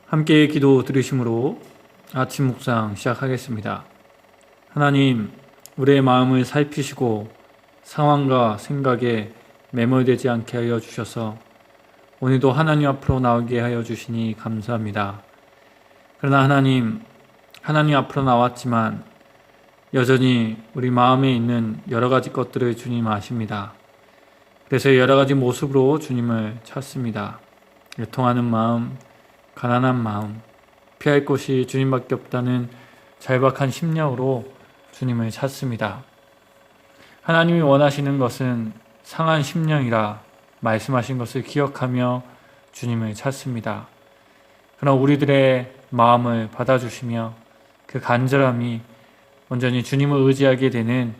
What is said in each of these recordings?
함께 기도 들으심으로 아침 묵상 시작하겠습니다. 하나님, 우리의 마음을 살피시고 상황과 생각에 매몰되지 않게 하여 주셔서 오늘도 하나님 앞으로 나오게 하여 주시니 감사합니다. 그러나 하나님 앞으로 나왔지만 여전히 우리 마음에 있는 여러 가지 것들을 주님 아십니다. 그래서 여러 가지 모습으로 주님을 찾습니다. 애통하는 마음, 가난한 마음, 피할 곳이 주님밖에 없다는 절박한 심령으로 주님을 찾습니다. 하나님이 원하시는 것은 상한 심령이라 말씀하신 것을 기억하며 주님을 찾습니다. 그러나 우리들의 마음을 받아주시며 그 간절함이 온전히 주님을 의지하게 되는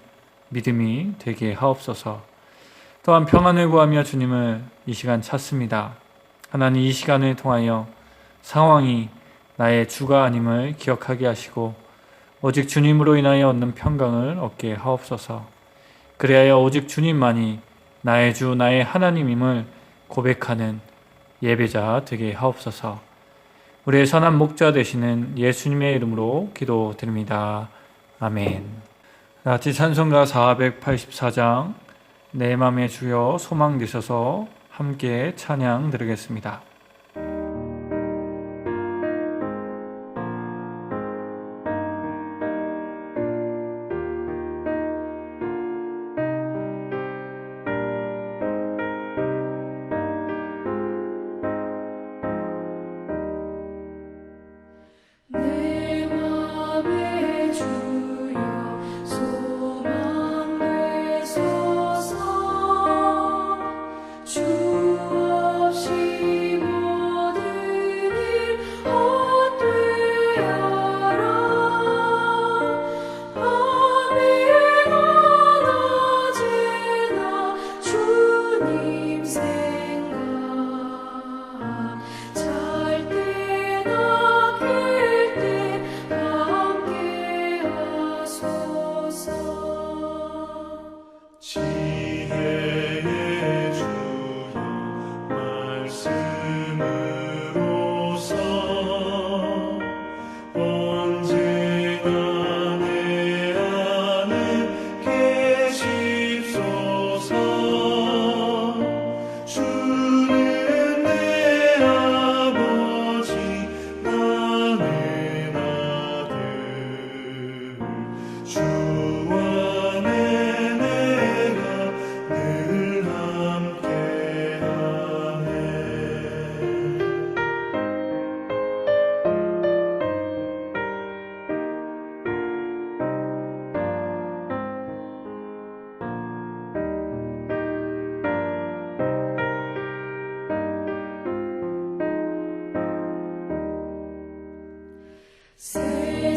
믿음이 되게 하옵소서. 또한 평안을 구하며 주님을 이 시간 찾습니다. 하나님, 이 시간을 통하여 상황이 나의 주가 아님을 기억하게 하시고 오직 주님으로 인하여 얻는 평강을 얻게 하옵소서. 그리하여 오직 주님만이 나의 주, 나의 하나님임을 고백하는 예배자 되게 하옵소서. 우리의 선한 목자 되시는 예수님의 이름으로 기도드립니다. 아멘. 같이 찬송가 484장 내 맘의 주여 소망 되셔서 함께 찬양 드리겠습니다.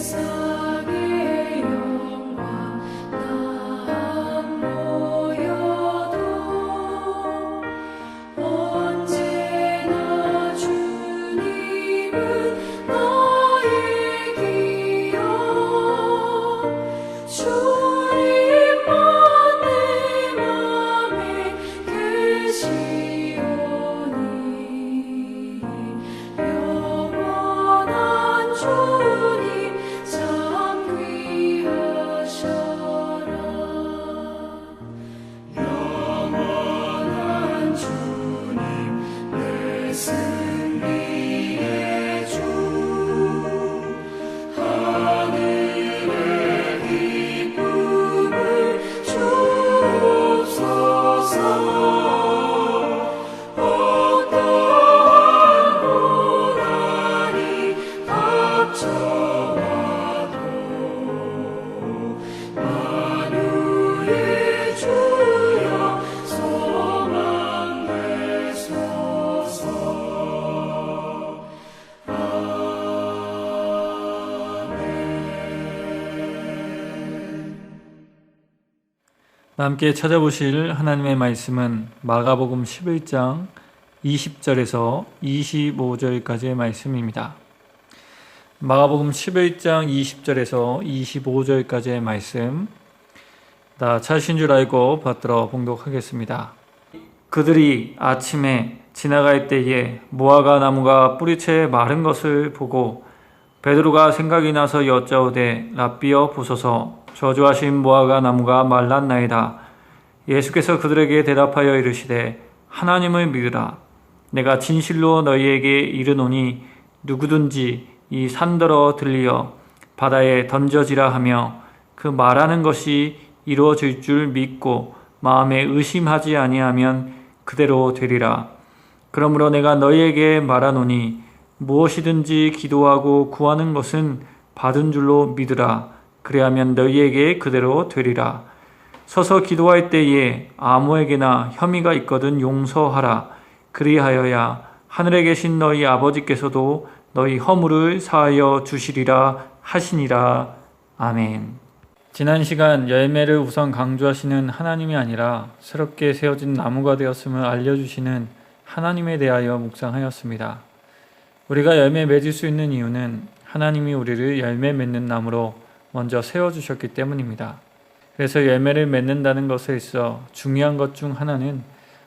세상의 영광 다 모여도 언제나 주님은 나의 기여 주님만 내 맘에 계시오니 영원한 주님 참 귀하셔라. 영원한 주님 내 승리의 주 하늘의 기쁨을 주옵소서. 어떠한 고난이 닥쳐와도 만유의 주여 소망 되소서. 함께 찾아보실 하나님의 말씀은 마가복음 11장 20절에서 25절까지의 말씀입니다. 마가복음 11장 20절에서 25절까지의 말씀, 다 찾으신 줄 알고 받들어 봉독하겠습니다. 그들이 아침에 지나갈 때에 무화과 나무가 뿌리채 마른 것을 보고 베드로가 생각이 나서 여짜오되 랍비여 보소서 저주하신 무화과 나무가 말랐나이다. 예수께서 그들에게 대답하여 이르시되 하나님을 믿으라. 내가 진실로 너희에게 이르노니 누구든지 이 산더러 들리어 바다에 던져지라 하며 그 말하는 것이 이루어질 줄 믿고 마음에 의심하지 아니하면 그대로 되리라. 그러므로 내가 너희에게 말하노니 무엇이든지 기도하고 구하는 것은 받은 줄로 믿으라. 그리하면 너희에게 그대로 되리라. 서서 기도할 때에 아무에게나 혐의가 있거든 용서하라. 그리하여야 하늘에 계신 너희 아버지께서도 너희 허물을 사하여 주시리라 하시니라. 아멘. 지난 시간 열매를 우선 강조하시는 하나님이 아니라 새롭게 세워진 나무가 되었음을 알려주시는 하나님에 대하여 묵상하였습니다. 우리가 열매 맺을 수 있는 이유는 하나님이 우리를 열매 맺는 나무로 먼저 세워주셨기 때문입니다. 그래서 열매를 맺는다는 것에 있어 중요한 것 중 하나는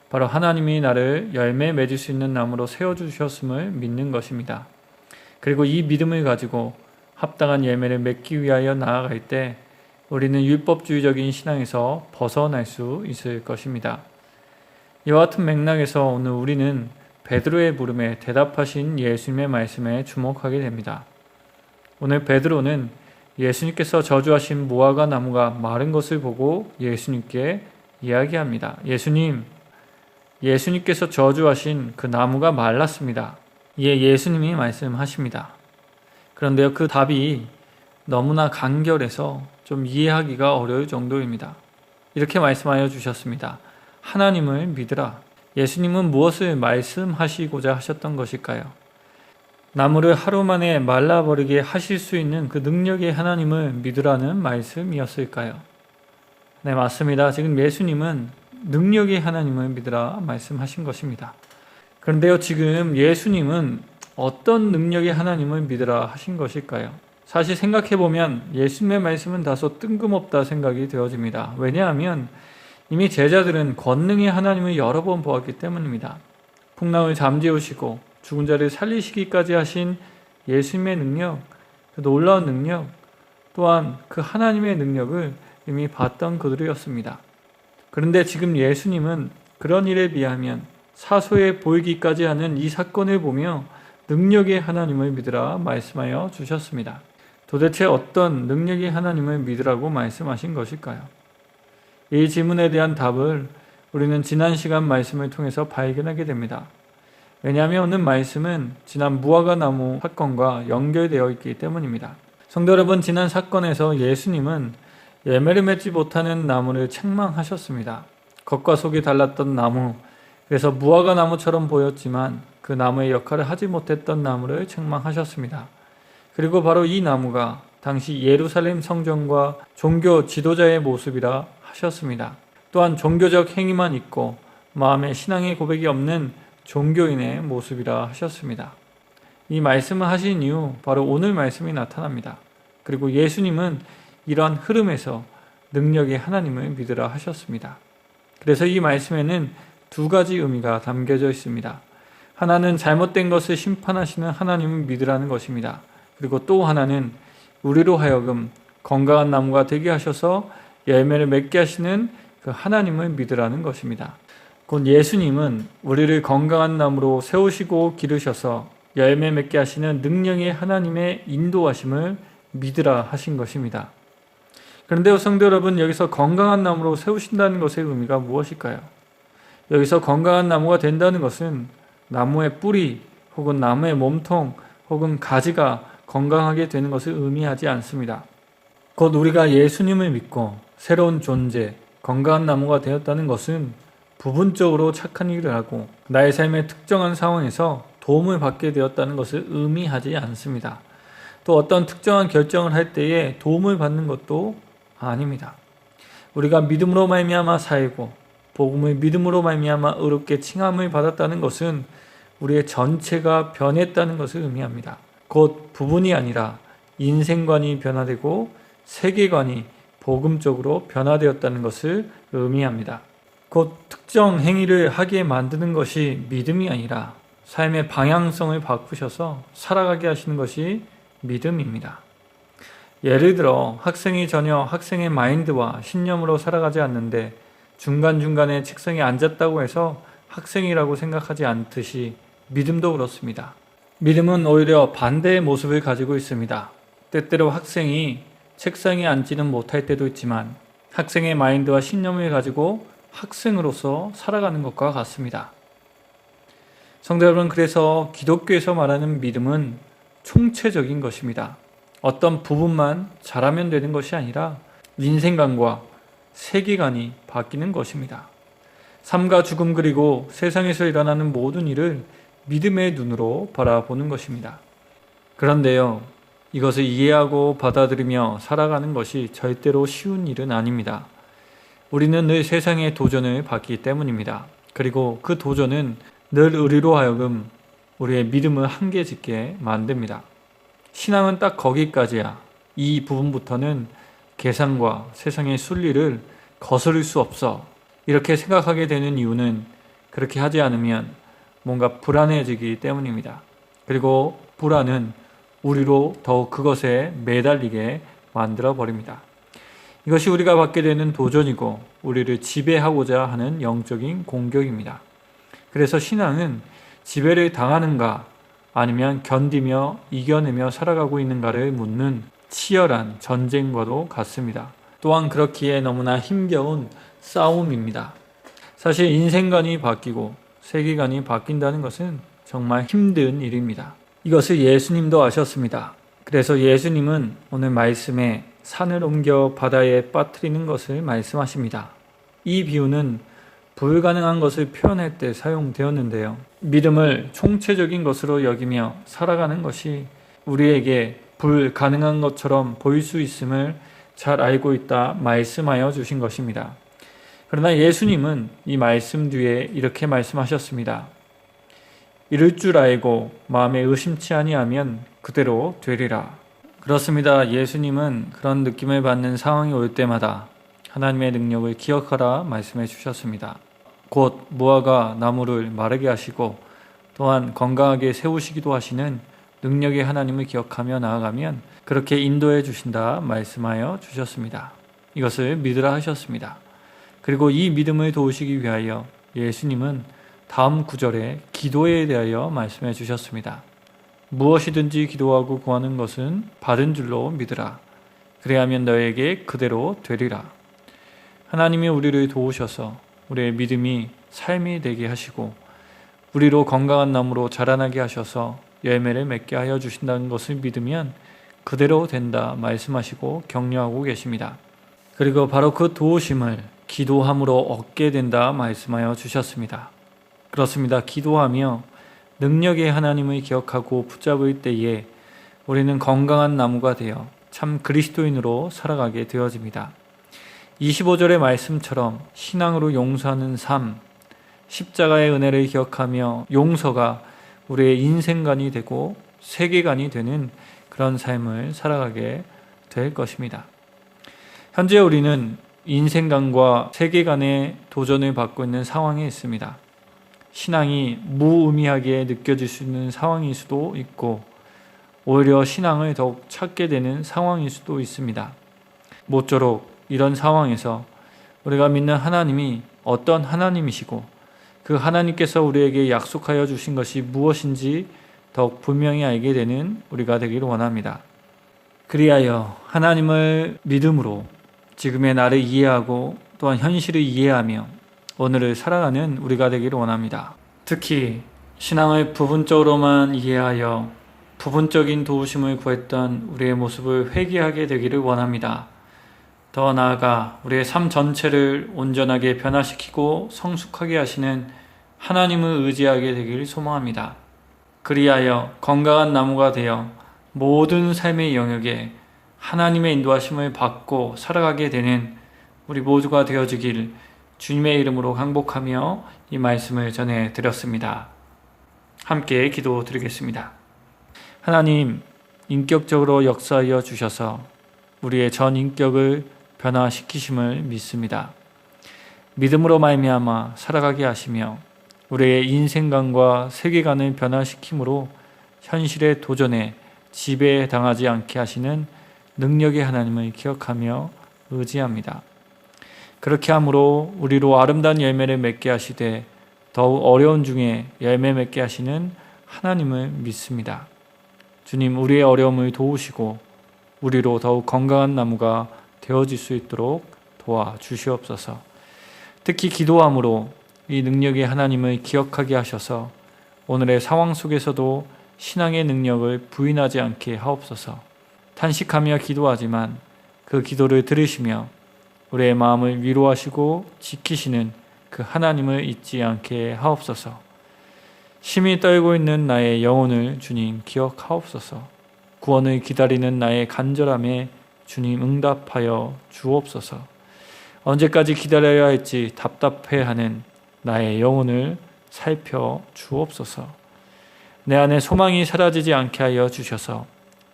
바로 하나님이 나를 열매 맺을 수 있는 나무로 세워주셨음을 믿는 것입니다. 그리고 이 믿음을 가지고 합당한 열매를 맺기 위하여 나아갈 때 우리는 율법주의적인 신앙에서 벗어날 수 있을 것입니다. 이와 같은 맥락에서 오늘 우리는 베드로의 물음에 대답하신 예수님의 말씀에 주목하게 됩니다. 오늘 베드로는 예수님께서 저주하신 무화과 나무가 마른 것을 보고 예수님께 이야기합니다. 예수님께서 저주하신 그 나무가 말랐습니다. 이에 예수님이 말씀하십니다. 그런데요, 그 답이 너무나 간결해서 좀 이해하기가 어려울 정도입니다. 이렇게 말씀하여 주셨습니다. 하나님을 믿으라. 예수님은 무엇을 말씀하시고자 하셨던 것일까요? 나무를 하루 만에 말라버리게 하실 수 있는 그 능력의 하나님을 믿으라는 말씀이었을까요? 네, 맞습니다. 지금 예수님은 능력의 하나님을 믿으라 말씀하신 것입니다. 그런데요, 지금 예수님은 어떤 능력의 하나님을 믿으라 하신 것일까요? 사실 생각해보면 예수님의 말씀은 다소 뜬금없다 생각이 되어집니다. 왜냐하면 이미 제자들은 권능의 하나님을 여러 번 보았기 때문입니다. 풍랑을 잠재우시고 죽은 자를 살리시기까지 하신 예수님의 능력, 그 놀라운 능력, 또한 그 하나님의 능력을 이미 봤던 그들이었습니다. 그런데 지금 예수님은 그런 일에 비하면 사소해 보이기까지 하는 이 사건을 보며 능력의 하나님을 믿으라 말씀하여 주셨습니다. 도대체 어떤 능력의 하나님을 믿으라고 말씀하신 것일까요? 이 질문에 대한 답을 우리는 지난 시간 말씀을 통해서 발견하게 됩니다. 왜냐하면 오늘 말씀은 지난 무화과 나무 사건과 연결되어 있기 때문입니다. 성도 여러분, 지난 사건에서 예수님은 열매를 맺지 못하는 나무를 책망하셨습니다. 겉과 속이 달랐던 나무, 그래서 무화과 나무처럼 보였지만 그 나무의 역할을 하지 못했던 나무를 책망하셨습니다. 그리고 바로 이 나무가 당시 예루살렘 성전과 종교 지도자의 모습이라 하셨습니다. 또한 종교적 행위만 있고 마음에 신앙의 고백이 없는 종교인의 모습이라 하셨습니다. 이 말씀을 하신 이후 바로 오늘 말씀이 나타납니다. 그리고 예수님은 이러한 흐름에서 능력의 하나님을 믿으라 하셨습니다. 그래서 이 말씀에는 두 가지 의미가 담겨져 있습니다. 하나는 잘못된 것을 심판하시는 하나님을 믿으라는 것입니다. 그리고 또 하나는 우리로 하여금 건강한 나무가 되게 하셔서 열매를 맺게 하시는 그 하나님을 믿으라는 것입니다. 곧 예수님은 우리를 건강한 나무로 세우시고 기르셔서 열매 맺게 하시는 능력의 하나님의 인도하심을 믿으라 하신 것입니다. 그런데 성도 여러분, 여기서 건강한 나무로 세우신다는 것의 의미가 무엇일까요? 여기서 건강한 나무가 된다는 것은 나무의 뿌리 혹은 나무의 몸통 혹은 가지가 건강하게 되는 것을 의미하지 않습니다. 곧 우리가 예수님을 믿고 새로운 존재, 건강한 나무가 되었다는 것은 부분적으로 착한 일을 하고 나의 삶의 특정한 상황에서 도움을 받게 되었다는 것을 의미하지 않습니다. 또 어떤 특정한 결정을 할 때에 도움을 받는 것도 아닙니다. 우리가 믿음으로 말미암아 살고 복음을 믿음으로 말미암아 의롭게 칭함을 받았다는 것은 우리의 전체가 변했다는 것을 의미합니다. 곧 부분이 아니라 인생관이 변화되고 세계관이 복음적으로 변화되었다는 것을 의미합니다. 곧 특정 행위를 하게 만드는 것이 믿음이 아니라 삶의 방향성을 바꾸셔서 살아가게 하시는 것이 믿음입니다. 예를 들어 학생이 전혀 학생의 마인드와 신념으로 살아가지 않는데 중간중간에 책상에 앉았다고 해서 학생이라고 생각하지 않듯이 믿음도 그렇습니다. 믿음은 오히려 반대의 모습을 가지고 있습니다. 때때로 학생이 책상에 앉지는 못할 때도 있지만 학생의 마인드와 신념을 가지고 학생으로서 살아가는 것과 같습니다. 성도 여러분, 그래서 기독교에서 말하는 믿음은 총체적인 것입니다. 어떤 부분만 잘하면 되는 것이 아니라 인생관과 세계관이 바뀌는 것입니다. 삶과 죽음 그리고 세상에서 일어나는 모든 일을 믿음의 눈으로 바라보는 것입니다. 그런데요, 이것을 이해하고 받아들이며 살아가는 것이 절대로 쉬운 일은 아닙니다. 우리는 늘 세상의 도전을 받기 때문입니다. 그리고 그 도전은 늘 우리로 하여금 우리의 믿음을 한계짓게 만듭니다. 신앙은 딱 거기까지야. 이 부분부터는 계산과 세상의 순리를 거스를 수 없어. 이렇게 생각하게 되는 이유는 그렇게 하지 않으면 뭔가 불안해지기 때문입니다. 그리고 불안은 우리로 더욱 그것에 매달리게 만들어 버립니다. 이것이 우리가 받게 되는 도전이고 우리를 지배하고자 하는 영적인 공격입니다. 그래서 신앙은 지배를 당하는가 아니면 견디며 이겨내며 살아가고 있는가를 묻는 치열한 전쟁과도 같습니다. 또한 그렇기에 너무나 힘겨운 싸움입니다. 사실 인생관이 바뀌고 세계관이 바뀐다는 것은 정말 힘든 일입니다. 이것을 예수님도 아셨습니다. 그래서 예수님은 오늘 말씀에 산을 옮겨 바다에 빠뜨리는 것을 말씀하십니다. 이 비유는 불가능한 것을 표현할 때 사용되었는데요. 믿음을 총체적인 것으로 여기며 살아가는 것이 우리에게 불가능한 것처럼 보일 수 있음을 잘 알고 있다 말씀하여 주신 것입니다. 그러나 예수님은 이 말씀 뒤에 이렇게 말씀하셨습니다. 이를 줄 알고 마음에 의심치 아니하면 그대로 되리라. 그렇습니다. 예수님은 그런 느낌을 받는 상황이 올 때마다 하나님의 능력을 기억하라 말씀해 주셨습니다. 곧 무화과 나무를 마르게 하시고 또한 건강하게 세우시기도 하시는 능력의 하나님을 기억하며 나아가면 그렇게 인도해 주신다 말씀하여 주셨습니다. 이것을 믿으라 하셨습니다. 그리고 이 믿음을 도우시기 위하여 예수님은 다음 구절에 기도에 대하여 말씀해 주셨습니다. 무엇이든지 기도하고 구하는 것은 받은 줄로 믿으라. 그래야면 너에게 그대로 되리라. 하나님이 우리를 도우셔서 우리의 믿음이 삶이 되게 하시고 우리로 건강한 나무로 자라나게 하셔서 열매를 맺게 하여 주신다는 것을 믿으면 그대로 된다 말씀하시고 격려하고 계십니다. 그리고 바로 그 도우심을 기도함으로 얻게 된다 말씀하여 주셨습니다. 그렇습니다. 기도하며 능력의 하나님을 기억하고 붙잡을 때에 우리는 건강한 나무가 되어 참 그리스도인으로 살아가게 되어집니다. 25절의 말씀처럼 신앙으로 용서하는 삶, 십자가의 은혜를 기억하며 용서가 우리의 인생관이 되고 세계관이 되는 그런 삶을 살아가게 될 것입니다. 현재 우리는 인생관과 세계관의 도전을 받고 있는 상황에 있습니다. 신앙이 무의미하게 느껴질 수 있는 상황일 수도 있고 오히려 신앙을 더욱 찾게 되는 상황일 수도 있습니다. 모쪼록 이런 상황에서 우리가 믿는 하나님이 어떤 하나님이시고 그 하나님께서 우리에게 약속하여 주신 것이 무엇인지 더욱 분명히 알게 되는 우리가 되기를 원합니다. 그리하여 하나님을 믿음으로 지금의 나를 이해하고 또한 현실을 이해하며 오늘을 살아가는 우리가 되기를 원합니다. 특히 신앙을 부분적으로만 이해하여 부분적인 도우심을 구했던 우리의 모습을 회개하게 되기를 원합니다. 더 나아가 우리의 삶 전체를 온전하게 변화시키고 성숙하게 하시는 하나님을 의지하게 되기를 소망합니다. 그리하여 건강한 나무가 되어 모든 삶의 영역에 하나님의 인도하심을 받고 살아가게 되는 우리 모두가 되어지길 주님의 이름으로 항복하며 이 말씀을 전해드렸습니다. 함께 기도드리겠습니다. 하나님, 인격적으로 역사하여 주셔서 우리의 전 인격을 변화시키심을 믿습니다. 믿음으로 말미암아 살아가게 하시며 우리의 인생관과 세계관을 변화시킴으로 현실의 도전에 지배당하지 않게 하시는 능력의 하나님을 기억하며 의지합니다. 그렇게 함으로 우리로 아름다운 열매를 맺게 하시되 더욱 어려운 중에 열매 맺게 하시는 하나님을 믿습니다. 주님, 우리의 어려움을 도우시고 우리로 더욱 건강한 나무가 되어질 수 있도록 도와주시옵소서. 특히 기도함으로 이 능력의 하나님을 기억하게 하셔서 오늘의 상황 속에서도 신앙의 능력을 부인하지 않게 하옵소서. 탄식하며 기도하지만 그 기도를 들으시며 우리의 마음을 위로하시고 지키시는 그 하나님을 잊지 않게 하옵소서. 심히 떨고 있는 나의 영혼을 주님 기억하옵소서. 구원을 기다리는 나의 간절함에 주님 응답하여 주옵소서. 언제까지 기다려야 할지 답답해하는 나의 영혼을 살펴 주옵소서. 내 안에 소망이 사라지지 않게 하여 주셔서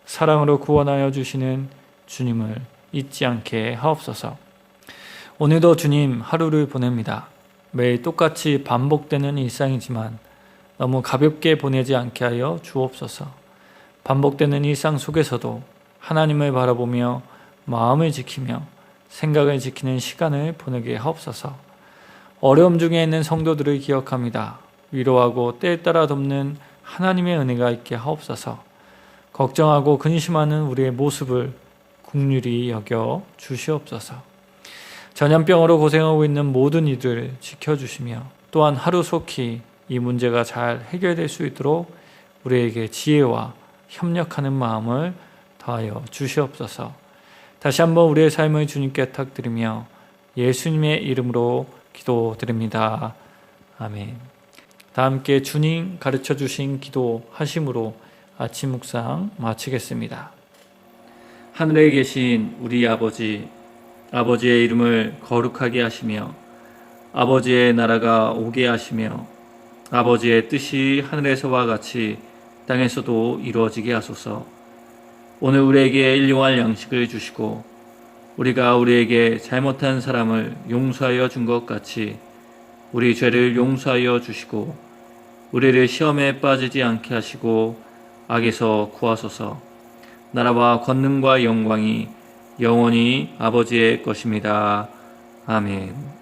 사랑으로 구원하여 주시는 주님을 잊지 않게 하옵소서. 오늘도 주님 하루를 보냅니다. 매일 똑같이 반복되는 일상이지만 너무 가볍게 보내지 않게 하여 주옵소서. 반복되는 일상 속에서도 하나님을 바라보며 마음을 지키며 생각을 지키는 시간을 보내게 하옵소서. 어려움 중에 있는 성도들을 기억합니다. 위로하고 때에 따라 돕는 하나님의 은혜가 있게 하옵소서. 걱정하고 근심하는 우리의 모습을 긍휼히 여겨 주시옵소서. 전염병으로 고생하고 있는 모든 이들 지켜주시며 또한 하루속히 이 문제가 잘 해결될 수 있도록 우리에게 지혜와 협력하는 마음을 더하여 주시옵소서. 다시 한번 우리의 삶을 주님께 탁드리며 예수님의 이름으로 기도드립니다. 아멘. 다 함께 주님 가르쳐 주신 기도 하심으로 아침 묵상 마치겠습니다. 하늘에 계신 우리 아버지, 아버지의 이름을 거룩하게 하시며 아버지의 나라가 오게 하시며 아버지의 뜻이 하늘에서와 같이 땅에서도 이루어지게 하소서. 오늘 우리에게 일용할 양식을 주시고 우리가 우리에게 잘못한 사람을 용서하여 준 것 같이 우리 죄를 용서하여 주시고 우리를 시험에 빠지지 않게 하시고 악에서 구하소서. 나라와 권능과 영광이 영원히 아버지의 것입니다. 아멘.